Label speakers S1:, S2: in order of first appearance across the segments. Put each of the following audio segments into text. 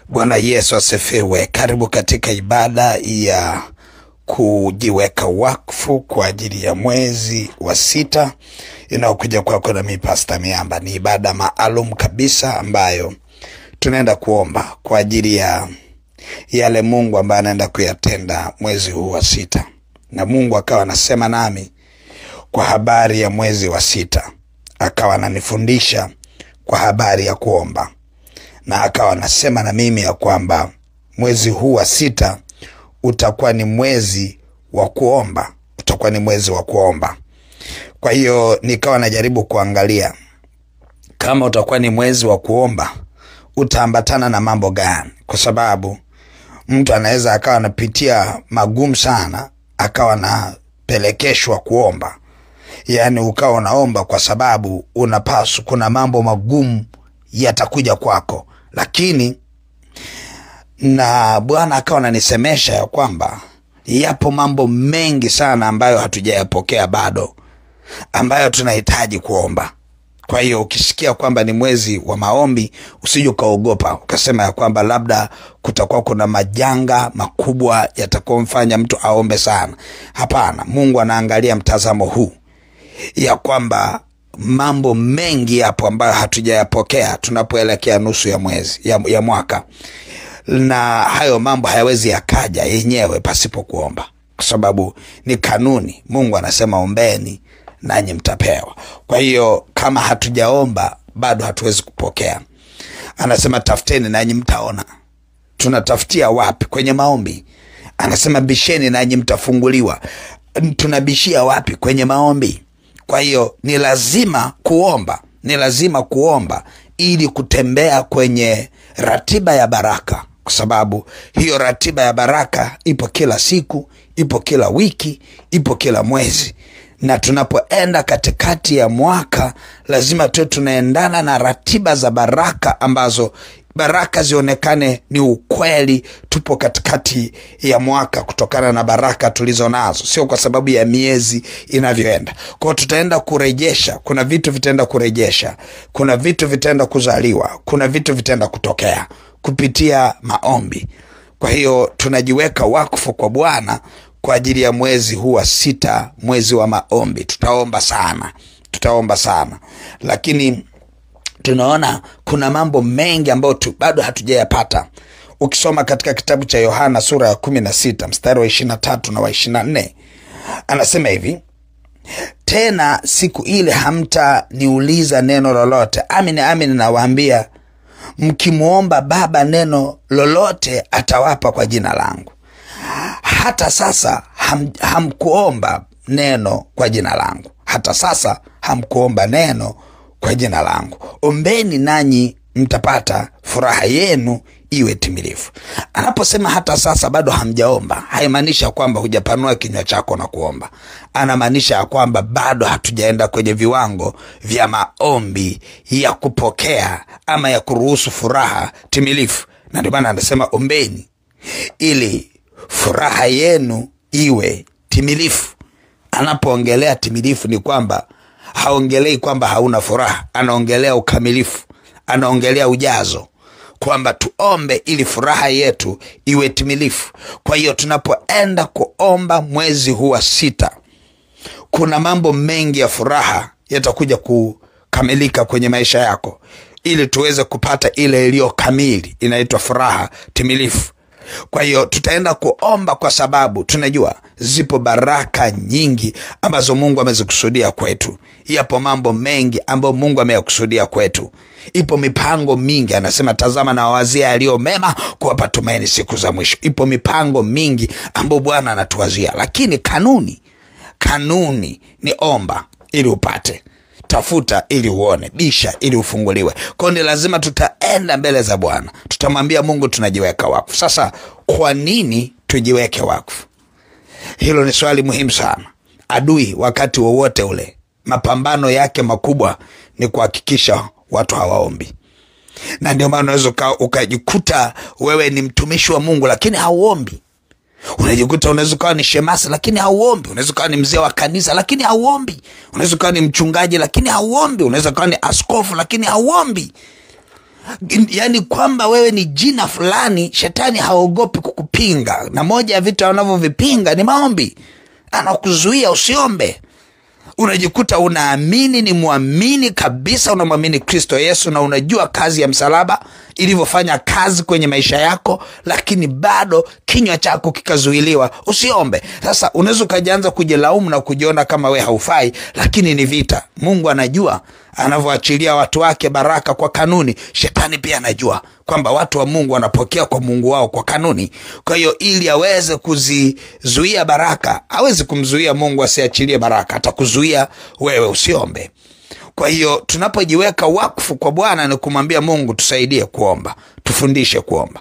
S1: Bwana Yesu asifiwe. Karibu katika ibada ya kujiweka wakfu kwa ajili ya mwezi wa 6 inayokuja kwako na mimi Pastor Miamba. Ni ibada maalum kabisa ambayo tunaenda kuomba kwa ajili ya yale Mungu ambaye anaenda kuyatenda mwezi huu wa 6. Na Mungu akawa anasema nami kwa habari ya mwezi wa 6. Akawa ananifundisha kwa habari ya kuomba. Na akawa anasema na mimi ya kwamba mwezi huu wa 6 utakuwa ni mwezi wa kuomba. Utakuwa ni mwezi wa kuomba. Kwa hiyo nikawa najaribu kuangalia kama utakuwa ni mwezi wa kuomba utaambatana na mambo gani, kwa sababu mtu anaweza akawa anapitia magumu sana akawa anapelekeshwa kuomba. Yaani ukawa unaomba kwa sababu unapaswa, kuna mambo magumu yatakuja kwako. Lakini na Bwana akawa ananisemesha ya kwamba yapo mambo mengi sana ambayo hatujayapokea bado, ambayo tunahitaji kuomba. Kwa hiyo ukisikia kwamba ni mwezi wa maombi, usije ukaogopa ukasema ya kwamba labda kutakuwa kuna majanga makubwa yatakomfanya mtu aombe sana. Hapana, Mungu anaangalia mtazamo huu ya kwamba mambo mengi hapo ambayo hatujayapokea tunapoelekea nusu ya mwezi ya mwaka, na hayo mambo hayawezi yakaja yenyewe pasipo kuomba, kwa sababu ni kanuni. Mungu anasema ombeni nanyi mtapewa. Kwa hiyo kama hatujaomba bado hatuwezi kupokea. Anasema tafuteni nanyi mtaona. Tunatafutia wapi? Kwenye maombi. Anasema bisheni nanyi mtafunguliwa. Tunabishia wapi? Kwenye maombi. Kwa hiyo ni lazima kuomba. Ni lazima kuomba ili kutembea kwenye ratiba ya baraka, kwa sababu hiyo ratiba ya baraka ipo kila siku, ipo kila wiki, ipo kila mwezi. Na tunapoenda katikati ya mwaka lazima tuwe tunaendana na ratiba za baraka, ambazo baraka zionekane ni ukweli. Tupo katikati ya mwaka kutokana na baraka tulizo nazo, sio kwa sababu ya miezi inavyoenda. Kwa hiyo tutaenda kurejesha, kuna vitu vitaenda kurejesha, kuna vitu vitaenda kuzaliwa, kuna vitu vitaenda kutokea kupitia maombi. Kwa hiyo tunajiweka wakfu kwa Bwana kwa ajili ya mwezi huu wa 6, mwezi wa maombi. Tutaomba sana. Lakini tunaona kuna mambo mengi ambayo bado hatujayapata. Ukisoma katika kitabu cha Yohana sura ya 16 mstari wa 23 na wa 24, anasema hivi: tena siku ile hamtaniuliza neno lolote. Amin, amin nawaambia, mkimuomba Baba neno lolote atawapa kwa jina langu. Hata sasa hamkuomba neno kwa jina langu. Hata sasa hamkuomba neno kwa jina langu. Ombeni nanyi mtapata, furaha yenu iwe timilifu. Anaposema hata sasa bado hamjaomba, haimaanishi kwamba hujapanua kinywa chako na kuomba. Anamaanisha kwamba bado hatujaenda kwenye viwango vya maombi ya kupokea ama ya kuruhusu furaha timilifu. Na ndio maana anasema ombeni ili furaha yenu iwe timilifu. Anapoongelea timilifu ni kwamba haongelei kwamba hauna furaha, anaongelea ukamilifu, anaongelea ujazo, kwamba tuombe ili furaha yetu iwe timilifu. Kwa hiyo tunapoenda kuomba mwezi huu wa 6, kuna mambo mengi ya furaha yatakuja kukamilika kwenye maisha yako, ili tuweze kupata ile iliyo kamili, inaitwa furaha timilifu. Kwa hiyo tutaenda kuomba kwa sababu tunajua zipo baraka nyingi ambazo Mungu amezikusudia kwetu. Yapo mambo mengi ambayo Mungu ameyakusudia kwetu. Ipo mipango mingi. Anasema tazama na wazia yaliyo mema, kuwapa tumaini siku za mwisho. Ipo mipango mingi ambayo Bwana anatuwazia. Lakini kanuni ni omba ili upate, tafuta ili uone, bisha ili ufunguliwe. Kwa hiyo ni lazima tutaenda mbele za Bwana, tutamwambia Mungu tunajiweka wakfu. Sasa kwa nini tujiweke wakfu? Hilo ni swali muhimu sana. Adui wakati wowote ule, mapambano yake makubwa ni kuhakikisha watu hawaombi. Na ndio maana unaweza ukajikuta wewe ni mtumishi wa Mungu lakini hauombi. Unajikuta unaweza kuwa ni shemasi lakini hauombi. Unaweza kuwa ni mzee wa kanisa lakini hauombi. Unaweza kuwa ni mchungaji lakini hauombi. Unaweza kuwa ni askofu lakini hauombi. Yani kwamba wewe ni jina fulani, shetani haogopi kukupinga. Na moja ya vitu anavyovipinga ni maombi. Anakuzuia usiombe. Unajikuta unaamini, ni muamini kabisa, unamwamini Kristo Yesu na unajua kazi ya msalaba ilivyofanya kazi kwenye maisha yako, lakini bado kinywa chako kikazuiliwa usiombe. Sasa unaweza kuanza kujilaumu na kujiona kama we haufai, lakini ni vita. Mungu anajua anavyoachilia watu wake baraka kwa kanuni. Shetani pia anajua kwamba watu wa Mungu wanapokea kwa Mungu wao kwa kanuni. Kwa hiyo ili aweze kuzizuia baraka, hawezi kumzuia Mungu asiachilie baraka, atakuzuia wewe usiombe. Kwa hiyo tunapojiweka wakfu kwa Bwana ni kumwambia Mungu tusaidie kuomba, tufundishe kuomba.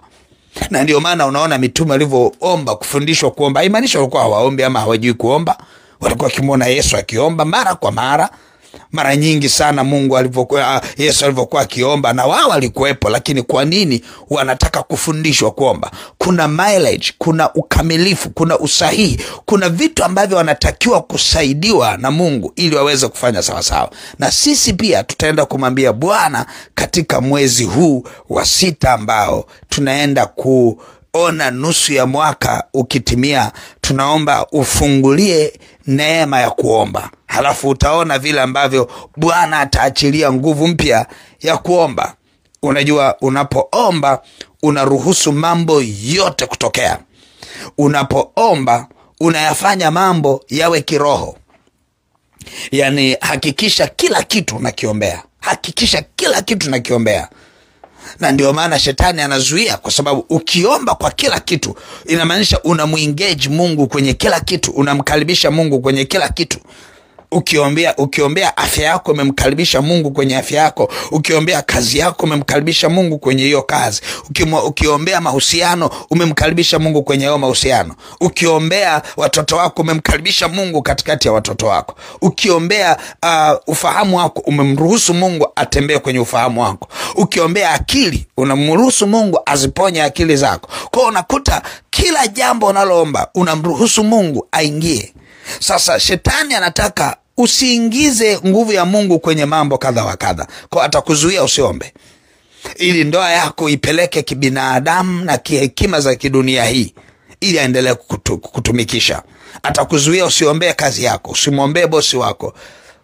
S1: Na ndio maana unaona mitume walivyoomba kufundishwa kuomba. Haimaanishi walikuwa hawaombi ama hawajui kuomba. Walikuwa kimuona Yesu akiomba mara kwa mara. Mara nyingi sana Yesu alivyokuwa akiomba na wao walikuwepo. Lakini kwa nini wanataka kufundishwa kuomba? Kuna mileage, kuna ukamilifu, kuna usahihi, kuna vitu ambavyo wanatakiwa kusaidiwa na Mungu ili waweze kufanya sawa sawa. Na sisi pia tutaenda kumwambia Bwana katika mwezi huu wa 6 ambao tunaenda kuona nusu ya mwaka ukitimia. Tunaomba ufungulie neema ya kuomba. Halafu utaona vile ambavyo Bwana ataachilia nguvu mpya ya kuomba. Unajua, unapoomba unaruhusu mambo yote kutokea. Unapoomba unayafanya mambo yawe kiroho. Yani hakikisha kila kitu unakiombea. Hakikisha kila kitu unakiombea. Na ndio maana shetani anazuia, kwa sababu ukiomba kwa kila kitu inamaanisha unamuengage Mungu kwenye kila kitu, unamkaribisha Mungu kwenye kila kitu. Ukiombea afya yako umemkaribisha Mungu kwenye afya yako. Ukiombea kazi yako umemkaribisha Mungu kwenye hiyo kazi. Ukiombea mahusiano umemkaribisha Mungu kwenye hiyo mahusiano. Ukiombea watoto wako umemkaribisha Mungu katikati ya watoto wako. Ukiombea ufahamu wako umemruhusu Mungu atembee kwenye ufahamu wako. Ukiombea akili unamruhusu Mungu aziponye akili zako. Kwa hiyo unakuta kila jambo unaloomba unamruhusu Mungu aingie. Sasa shetani anataka usiingize nguvu ya Mungu kwenye mambo kadha wa kadha. Kwa atakuzuia usiombe, ili ndoa yako ipeleke kibinadamu na kihekima za kidunia hii, ili aendelee kutumikisha. Atakuzuia usiombee kazi yako, usimwombee bosi wako.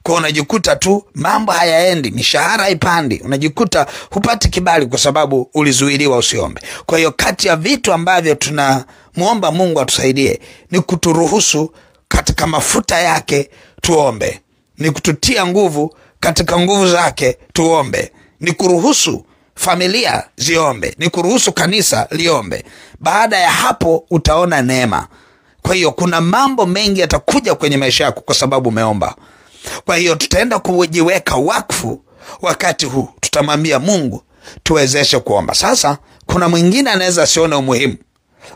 S1: Kwa unajikuta tu mambo hayaendi, mishahara haipandi, unajikuta hupati kibali kwa sababu ulizuiliwa usiombe. Kwa hiyo kati ya vitu ambavyo tunamuomba Mungu atusaidie ni kuturuhusu katika mafuta yake tuombe, ni kututia nguvu katika nguvu zake tuombe, ni kuruhusu familia ziombe, ni kuruhusu kanisa liombe. Baada ya hapo utaona neema. Kwa hiyo kuna mambo mengi yatakuja kwenye maisha yako kwa sababu umeomba. Kwa hiyo tutaenda kujiweka wakfu wakati huu, tutamwambia Mungu tuwezeshe kuomba. Sasa kuna mwingine anaweza sione umuhimu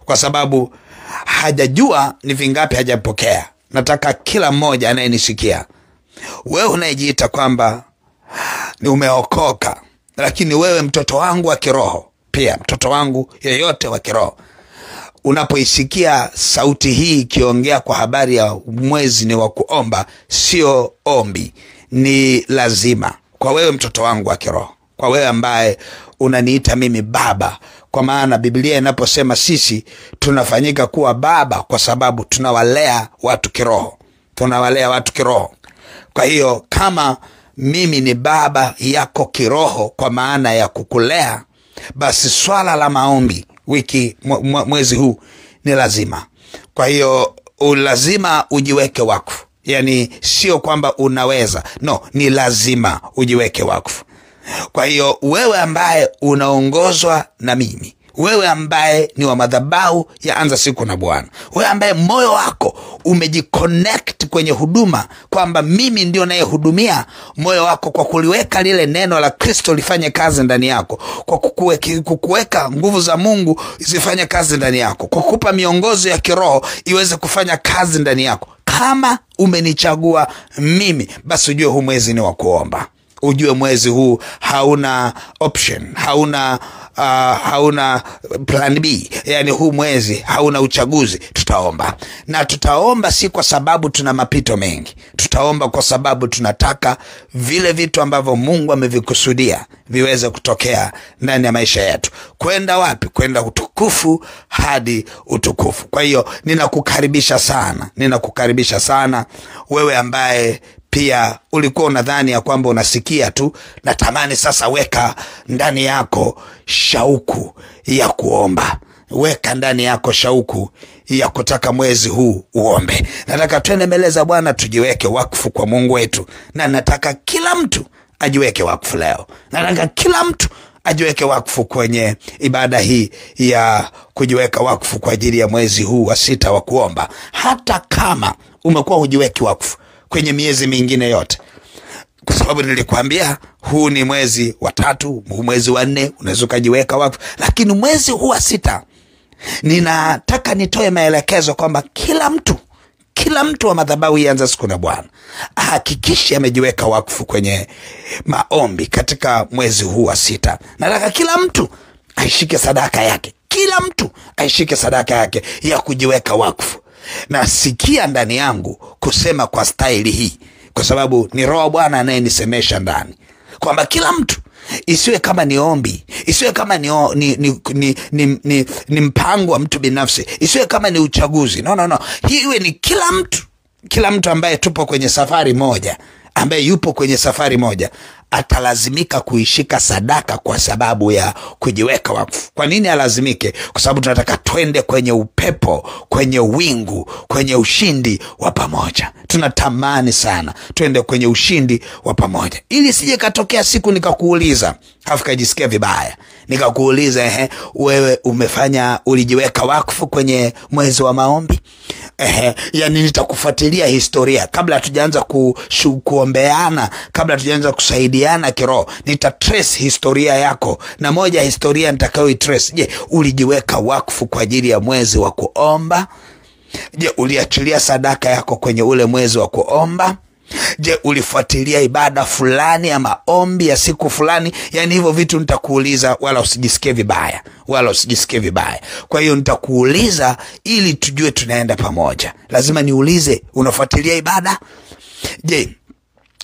S1: kwa sababu hajajua ni vingapi hajapokea. Nataka kila mmoja anayenisikia, wewe unayejiita kwamba ni umeokoka, lakini wewe mtoto wangu wa kiroho, pia mtoto wangu yeyote wa kiroho, unapoisikia sauti hii ikiongea kwa habari ya mwezi ni wa kuomba, sio ombi, ni lazima. Kwa wewe mtoto wangu wa kiroho, kwa wewe ambaye unaniita mimi baba, kwa maana Biblia inaposema sisi tunafanyika kuwa baba kwa sababu tunawalea watu kiroho. Tunawalea watu kiroho. Kwa hiyo kama mimi ni baba yako kiroho kwa maana ya kukulea, basi swala la maombi mwezi huu ni lazima. Kwa hiyo lazima ujiweke wakfu. Yani sio kwamba unaweza, no, ni lazima ujiweke wakfu. Kwa hiyo wewe ambaye unaongozwa na mimi, wewe ambaye ni wa madhabahu ya Anza Siku na Bwana, wewe ambaye moyo wako umejiconnect kwenye huduma kwamba mimi ndio nayehudumia moyo wako, kwa kuliweka lile neno la Kristo lifanye kazi ndani yako, kwa kukuweka nguvu za Mungu zifanye kazi ndani yako, kwa kukupa miongozo ya kiroho iweze kufanya kazi ndani yako. Kama umenichagua mimi, basi ujue huu mwezi ni wa kuomba. ujue mwezi huu hauna option, hauna plan B. Yani huu mwezi hauna uchaguzi. Tutaomba, na tutaomba si kwa sababu tuna mapito mengi. Tutaomba kwa sababu tunataka vile vitu ambavyo Mungu amevikusudia viweze kutokea ndani ya maisha yetu. Kwenda wapi? Kwenda utukufu hadi utukufu. Kwa hiyo ninakukaribisha sana wewe ambaye pia ulikuwa unadhani ya kwamba unasikia tu. Natamani sasa weka ndani yako shauku ya kuomba. Weka ndani yako shauku ya kutaka mwezi huu uombe. Nataka twende mbele za Bwana, tujiweke wakfu kwa Mungu wetu. Na nataka kila mtu ajiweke wakfu leo. Nataka kila mtu ajiweke wakfu kwenye ibada hii ya kujiweka wakfu kwa ajili ya mwezi huu wa 6 wa kuomba. Hata kama umekuwa hujiweki wakfu kwenye miezi mingine yote, kwa sababu nilikwambia huu ni mwezi wa 3, mwezi wa 4 unaweza kujiweka wakfu. Lakini mwezi huu wa 6 ninataka nitoe maelekezo kwamba kila mtu wa madhabahu Ianza Siku na Bwana hakikisha amejiweka wakfu kwenye maombi katika mwezi huu wa 6. Nataka kila mtu aishike sadaka yake. Kila mtu aishike sadaka yake ya kujiweka wakfu. Na sikia ndani yangu kusema kwa staili hii, kwa sababu ni Roho Bwana anayenisemesha ndani kwamba kila mtu, isiwe kama ni ombi, isiwe kama ni mpango wa mtu binafsi, isiwe kama ni uchaguzi. No. Hii iwe ni kila mtu ambaye tupo kwenye safari moja, ambaye yupo kwenye safari moja atalazimika kuishika sadaka kwa sababu ya kujiweka wakfu. Kwa nini alazimike? Kwa sababu tunataka twende kwenye upepo, kwenye wingu, kwenye ushindi wa pamoja. Tunatamani sana twende kwenye ushindi wa pamoja, ili sije katokea siku nikakuuliza hafu kajisikia vibaya, nikakuuliza wewe ulijiweka wakfu kwenye mwezi wa maombi? Yani nitakufuatilia historia kabla hatujaanza kuombeana, kabla hatujaanza kusaidiana kiroho. Nitatrace historia yako, na moja historia nitakayoitrace. Je, ulijiweka wakfu kwa ajili ya mwezi wa kuomba? Je, uliachilia sadaka yako kwenye ule mwezi wa kuomba? Je, ulifuatilia ibada fulani ya maombi ya siku fulani? Yani hivyo vitu nitakuuliza, wala usijisikie vibaya. Kwa hiyo nitakuuliza ili tujue tunaenda pamoja. Lazima niulize, unafuatilia ibada? Je,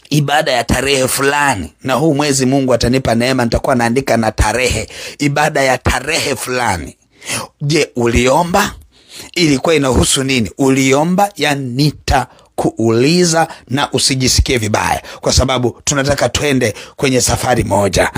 S1: ibada ya tarehe fulani, na huu mwezi Mungu atanipa neema, nitakuwa naandika na tarehe, ibada ya tarehe fulani. Je, uliomba? Ilikuwa inahusu nini? Uliomba? Yani kuuliza, na usijisikie vibaya, kwa sababu tunataka twende kwenye safari moja.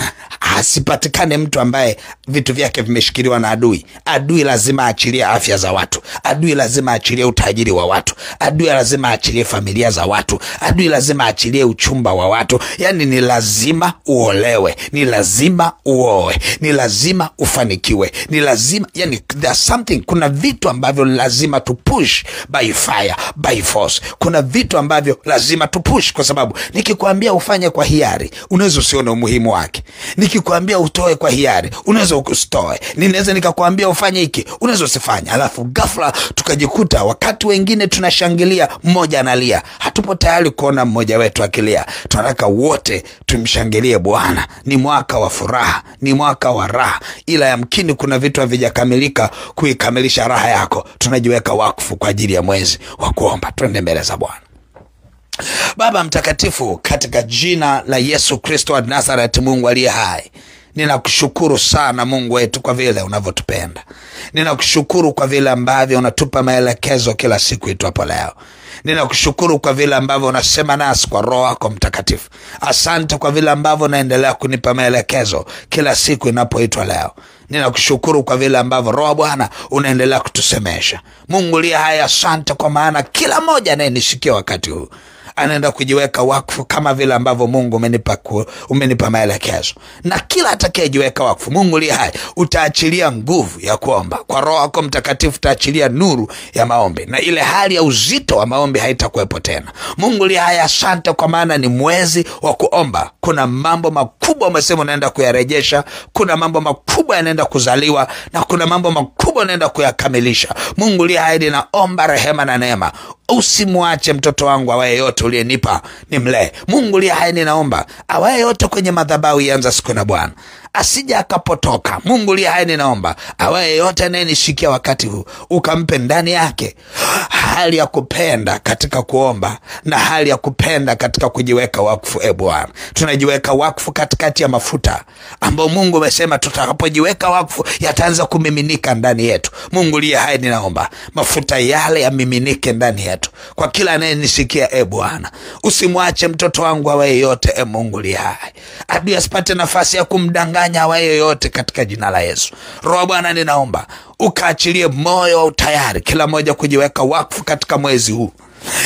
S1: Asipatikane mtu ambaye vitu vyake vimeshikiliwa na adui. Adui lazima aachilie afya za watu. Adui lazima aachilie utajiri wa watu. Adui lazima aachilie familia za watu. Adui lazima aachilie uchumba wa watu. Yani ni lazima uolewe, ni lazima uoe, ni lazima ufanikiwe, ni lazima, yani there's something, kuna vitu ambavyo lazima tu push by fire, by force. Kuna vitu ambavyo lazima tu push, kwa sababu nikikwambia ufanye kwa hiari, unaweza usione umuhimu wake. Nikikwambia utoe kwa hiari, unaweza usitoe. Ninaweza nikakwambia ufanye hiki, unaweza usifanye. Alafu ghafla tukajikuta wakati wengine tunashangilia, mmoja analia. Hatupo tayari kuona mmoja wetu akilia. Tunataka wote tumshangilie Bwana. Ni mwaka wa furaha, ni mwaka wa raha. Ila yamkini kuna vitu havijakamilika kuikamilisha raha yako. Tunajiweka wakfu kwa ajili ya mwezi wa kuomba. Twende mbele za Bwana. Baba mtakatifu, katika jina la Yesu Kristo wa Nazareth, Mungu aliye hai, ninakushukuru sana Mungu wetu kwa vile unavyotupenda. Ninakushukuru kwa vile ambavyo unatupa maelekezo kila siku itwapo leo. Ninakushukuru kwa vile ambavyo unasema nasi kwa Roho yako Mtakatifu. Asante kwa vile ambavyo unaendelea kunipa maelekezo kila siku inapoitwa leo. Ninakushukuru kwa vile ambavyo Roho Bwana unaendelea kutusemesha. Mungu aliye hai, asante kwa maana kila mmoja anayenishikia wakati huu anaenda kujiweka wakfu kama vile ambavyo Mungu umenipa maelekezo. Na kila atakayejiweka wakfu, Mungu aliye hai, utaachilia nguvu ya kuomba. Kwa Roho yako Mtakatifu utaachilia nuru ya maombi, na ile hali ya uzito wa maombi haitakuwepo tena. Mungu aliye hai, asante kwa maana ni mwezi wa kuomba. Kuna mambo makubwa umesema unaenda kuyarejesha. Kuna mambo makubwa yanaenda kuzaliwa, na kuna mambo makubwa ulikuwa unaenda kuyakamilisha. Mungu uliyeahidi, naomba rehema na neema, usimwache mtoto wangu awaye yote uliyenipa nimlee. Mungu uliyeahidi, naomba awaye yote kwenye madhabahu ianza siku na Bwana asija akapotoka. Mungu uliyeahidi, naomba awaye yote anayenishikia wakati huu ukampe ndani yake hali ya kupenda katika kuomba na hali ya kupenda katika kujiweka wakfu. Bwana, tunajiweka wakfu katikati ya mafuta ambao Mungu amesema tutakapojiweka wakfu yataanza kumiminika ndani yetu. Mungu uliyeahidi, naomba mafuta yale yamiminike ndani yetu kwa kila anayenisikia. Bwana, usimwache mtoto wangu awaye yote. Mungu uliyeahidi, adui asipate nafasi ya kumdanganya awaye yote katika jina la Yesu. Roho Bwana, ninaomba ukaachilie moyo wa utayari kila moja kujiweka wakfu katika mwezi huu,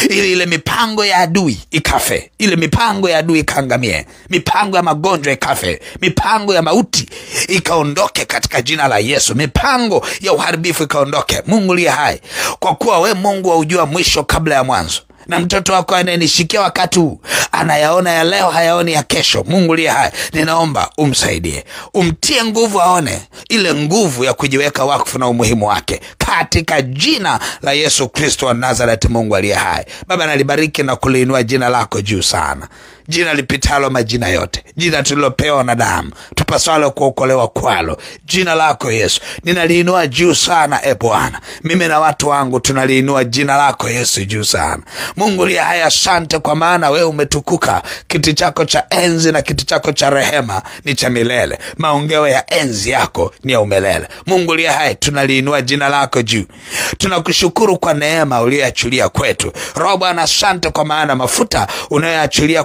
S1: ili ile mipango ya adui ikafe, ile mipango ya adui ikaangamie, mipango ya magonjwa ikafe, mipango ya mauti ikaondoke katika jina la Yesu, mipango ya uharibifu ikaondoke. Mungu aliye hai, kwa kuwa we Mungu waujua mwisho kabla ya mwanzo, na mtoto wako anayenishikia wakati huu anayaona ya leo, hayaoni ya kesho. Mungu aliye hai, ninaomba umsaidie, umtie nguvu, aone ile nguvu ya kujiweka wakfu na umuhimu wake katika jina la Yesu Kristo wa Nazareti. Mungu aliye hai, Baba, nalibariki na kuliinua jina lako juu sana, jina lipitalo majina yote, jina tulilopewa na damu, tupaswalo kuokolewa kwalo, jina lako Yesu ninaliinua juu sana. Bwana, mimi na watu wangu tunaliinua jina lako Yesu juu sana. Mungu aliye hai, asante kwa maana wewe umetukuka. Kiti chako cha enzi na kiti chako cha rehema ni cha milele, maongeo ya enzi yako ni ya umilele. Mungu aliye hai, tunaliinua jina lako juu. Tunakushukuru kwa neema uliyoachilia kwetu. Roho Bwana, asante kwa maana mafuta unayoachilia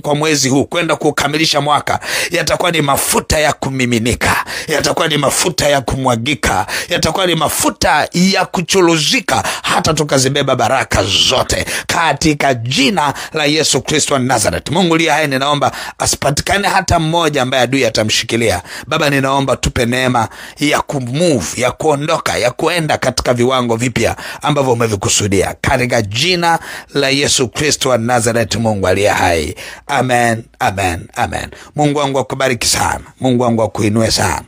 S1: kwa mwezi huu kwenda kukamilisha mwaka yatakuwa ni mafuta ya kumiminika, yatakuwa ni mafuta ya kumwagika, yatakuwa ni mafuta ya kuchuluzika hata tukazibeba baraka zote katika jina la Yesu Kristo wa Nazareth. Mungu aliye hai, ninaomba asipatikane hata mmoja ambaye adui atamshikilia. Baba, ninaomba tupe neema ya kumove, ya kuondoka, ya kuenda katika viwango vipya ambavyo umevikusudia katika jina la Yesu Kristo wa Nazareth. Mungu aliye hai, amen, amen, amen. Mungu wangu akubariki sana, Mungu wangu akuinue sana.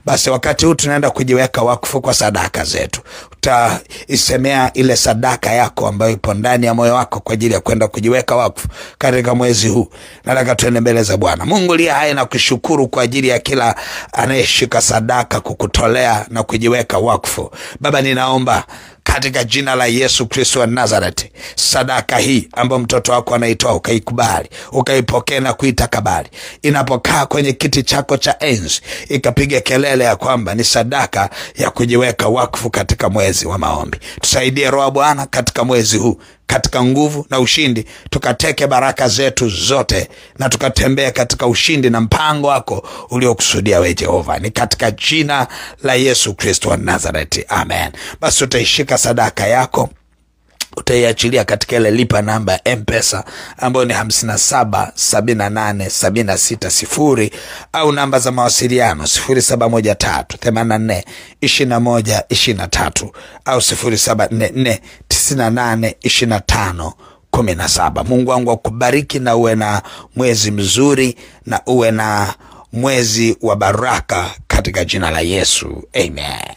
S1: Basi wakati huu tunaenda kujiweka wakfu kwa sadaka zetu. Utaisemea ile sadaka yako ambayo ipo ndani ya moyo wako kwa ajili ya kwenda kujiweka wakfu katika mwezi huu. Nataka tuende mbele za Bwana. Mungu aliye hai, na kushukuru kwa ajili ya kila anayeshika sadaka kukutolea na kujiweka wakfu. Baba, ninaomba katika jina la Yesu Kristo wa Nazareti, sadaka hii ambayo mtoto wako anaitoa ukaikubali, ukaipokea na kuitakabali, inapokaa kwenye kiti chako cha enzi ikapiga kelele ya kwamba ni sadaka ya kujiweka wakfu katika mwezi wa maombi. Tusaidie Roho Bwana katika mwezi huu, katika nguvu na ushindi, tukateke baraka zetu zote na tukatembea katika ushindi na mpango wako uliokusudia wewe Jehova. Ni katika jina la Yesu Kristo wa Nazareti, amen. Basi utaishika sadaka yako, utaiachilia katika ile lipa namba ya M-Pesa ambayo ni 577876 au namba za mawasiliano 0713842123 au 0744982517. Mungu wangu akubariki na uwe na mwezi mzuri na uwe na mwezi wa baraka katika jina la Yesu, amen.